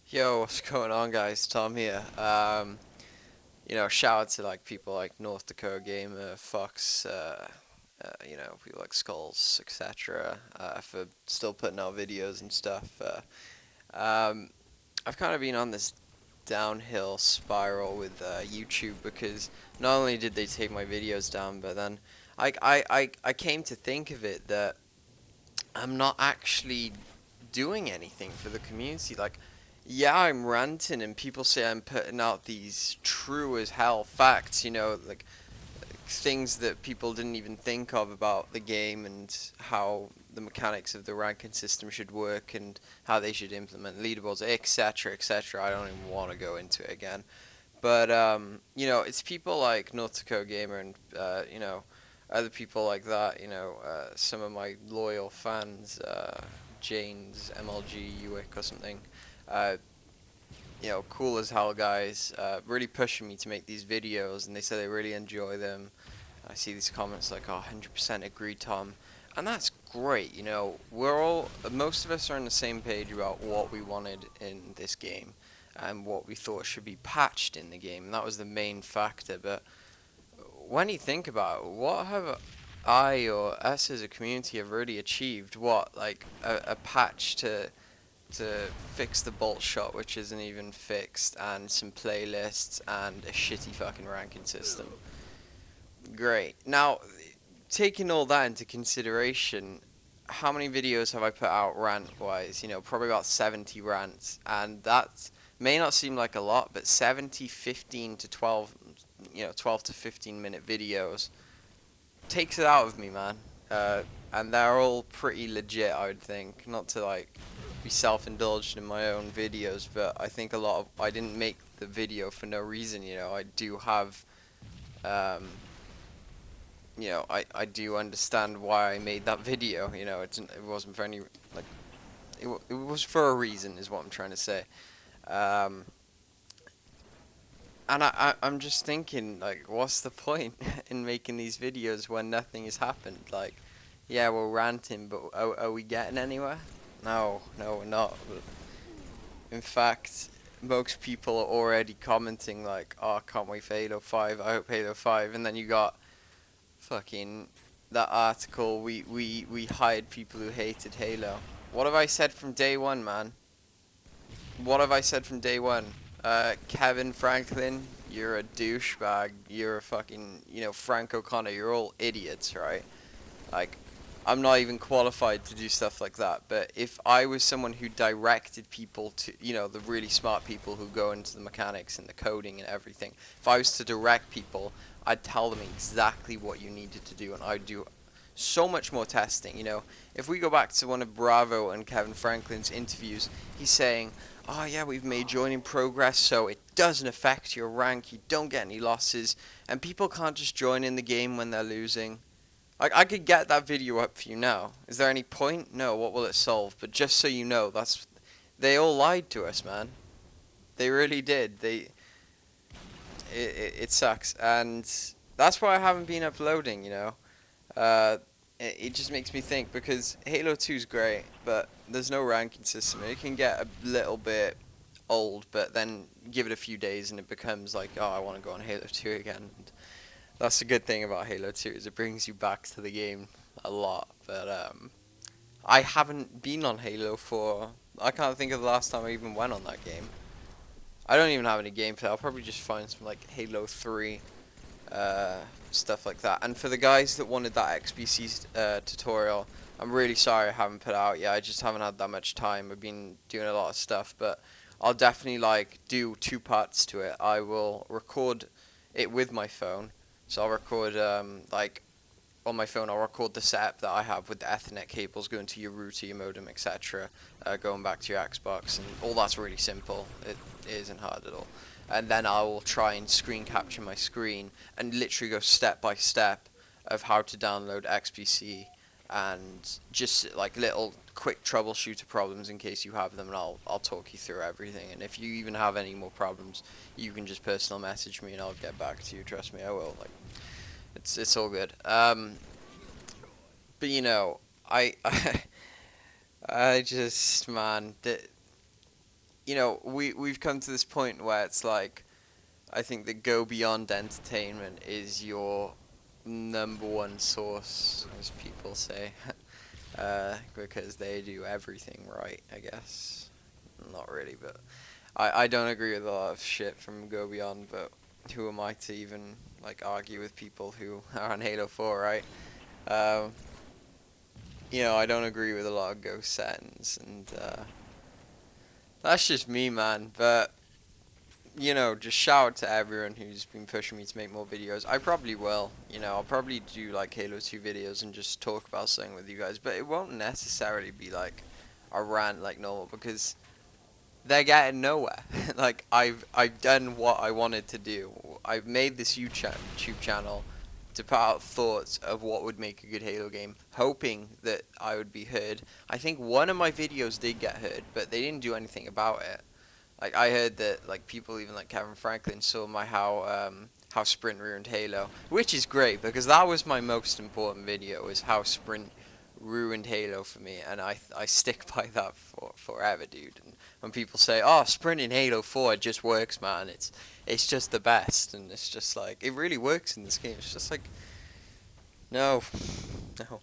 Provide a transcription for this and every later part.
Yo, what's going on, guys? Tom here. Shout out to like people like North Dakota Gamer, Fox, people like Skulls, etc. For still putting out videos and stuff. Um, I've kind of been on this downhill spiral with YouTube because not only did they take my videos down, but then I came to think of it that I'm not actually doing anything for the community. Like, yeah, I'm ranting, and people say I'm putting out these true as hell facts, like things that people didn't even think of about the game and how the mechanics of the ranking system should work and how they should implement leaderboards, etc., etc. I don't even want to go into it again. But it's people like North Dakota Gamer and other people like that. Some of my loyal fans, Jane's MLG Uwick or something. Uh, cool as hell guys. Really pushing me to make these videos, and they say they really enjoy them. I see these comments like, "Oh, 100% agree, Tom," and that's great. Most of us are on the same page about what we wanted in this game and what we thought should be patched in the game, and that was the main factor. But when you think about it, what have I or us as a community have really achieved? What, like a patch to fix the bolt shot, which isn't even fixed, and some playlists and a shitty fucking ranking system. Great. Now, taking all that into consideration, how many videos have I put out rant-wise? Probably about 70 rants, and that may not seem like a lot, but 70, 15 to 12, 12 to 15 minute videos takes it out of me, man. And they're all pretty legit, I would think. Not to like be self-indulged in my own videos, but I think I didn't make the video for no reason. I do have um, I do understand why I made that video. It wasn't for any like it was for a reason, is what I'm trying to say. Um, and I'm just thinking, like, what's the point in making these videos when nothing has happened? Like, yeah, we're ranting, but are we getting anywhere? No, no, we're not. In fact, most people are already commenting like, "Oh, I can't wait for Halo 5. I hope Halo 5." And then you got fucking that article. We hired people who hated Halo. What have I said from day one, man? What have I said from day one? Kevin Franklin, you're a douchebag. You're a fucking, Frank O'Connor. You're all idiots, right? Like, I'm not even qualified to do stuff like that. But if I was someone who directed people to, the really smart people who go into the mechanics and the coding and everything, if I was to direct people, I'd tell them exactly what you needed to do, and I'd do so much more testing. If we go back to one of Bravo and Kevin Franklin's interviews, he's saying, "Oh yeah, we've made joining progress, so it doesn't affect your rank. You don't get any losses, and people can't just join in the game when they're losing." Like, I could get that video up for you now. Is there any point? No. What will it solve? But just so you know, they all lied to us, man. They really did. It sucks, and that's why I haven't been uploading. Uh, it just makes me think, because Halo 2 is great, but there's no ranking system. It can get a little bit old, but then give it a few days and it becomes like, oh, I want to go on Halo 2 again. And that's the good thing about Halo 2, is it brings you back to the game a lot. But I haven't been on Halo for, I can't think of the last time I even went on that game. I don't even have any gameplay. I'll probably just find some like Halo 3 stuff like that. And for the guys that wanted that XBC tutorial, I'm really sorry I haven't put it out yet. I just haven't had that much time. I've been doing a lot of stuff, but I'll definitely like do two parts to it. I will record it with my phone, so I'll record like on my phone. I'll record the setup that I have with the Ethernet cables going to your router, your modem, etc. Going back to your Xbox, and all that's really simple. It isn't hard at all. And then I will try and screen capture my screen and literally go step by step of how to download XBC, and just like little quick troubleshooter problems in case you have them, and I'll talk you through everything. And if you even have any more problems, you can just personal message me and I'll get back to you. Trust me, I will. Like, it's all good. But I I just, man, you know, we've come to this point where it's like, I think that Go Beyond Entertainment is your number one source, as people say, because they do everything right, I guess. Not really, but I don't agree with a lot of shit from Go Beyond, but who am I to even like argue with people who are on Halo 4, right? Um, you know, I don't agree with a lot of Ghost settings, and that's just me, man. But you know, just shout out to everyone who's been pushing me to make more videos. I probably will. You know, I'll probably do like Halo 2 videos and just talk about something with you guys, but it won't necessarily be like a rant like normal because they're getting nowhere. Like I've done what I wanted to do. I've made this YouTube channel to put out thoughts of what would make a good Halo game, hoping that I would be heard. I think one of my videos did get heard, but they didn't do anything about it. Like I heard that like people even like Kevin Franklin saw my how Sprint ruined Halo, which is great because that was my most important video, is how Sprint ruined Halo for me, and I stick by that for forever, dude. And when people say, "Oh, Sprint in Halo 4 it just works, man. It's just the best," and it's just like it really works in this game. It's just like no, no.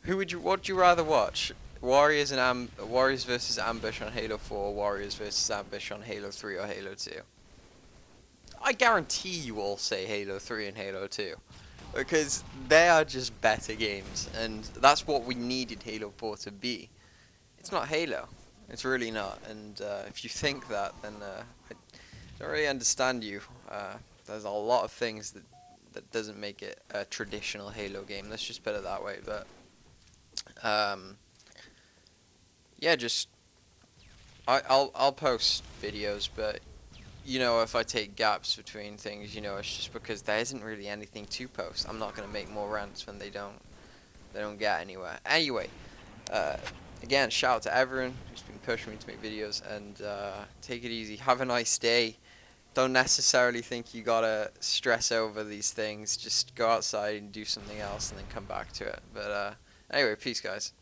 What would you rather watch? Warriors versus Ambush on Halo 4, Warriors versus Ambush on Halo 3 or Halo 2. I guarantee you all say Halo 3 and Halo 2 because they are just better games, and that's what we needed Halo 4 to be. It's not Halo. It's really not. And if you think that, then I don't really understand you. There's a lot of things that doesn't make it a traditional Halo game. Let's just put it that way. But yeah, just I'll post videos, but you know, if I take gaps between things, you know, it's just because there isn't really anything to post. I'm not gonna make more rants when they don't get anywhere. Anyway, again, shout out to everyone who's been pushing me to make videos, and take it easy. Have a nice day. Don't necessarily think you gotta stress over these things. Just go outside and do something else, and then come back to it. But anyway, peace, guys.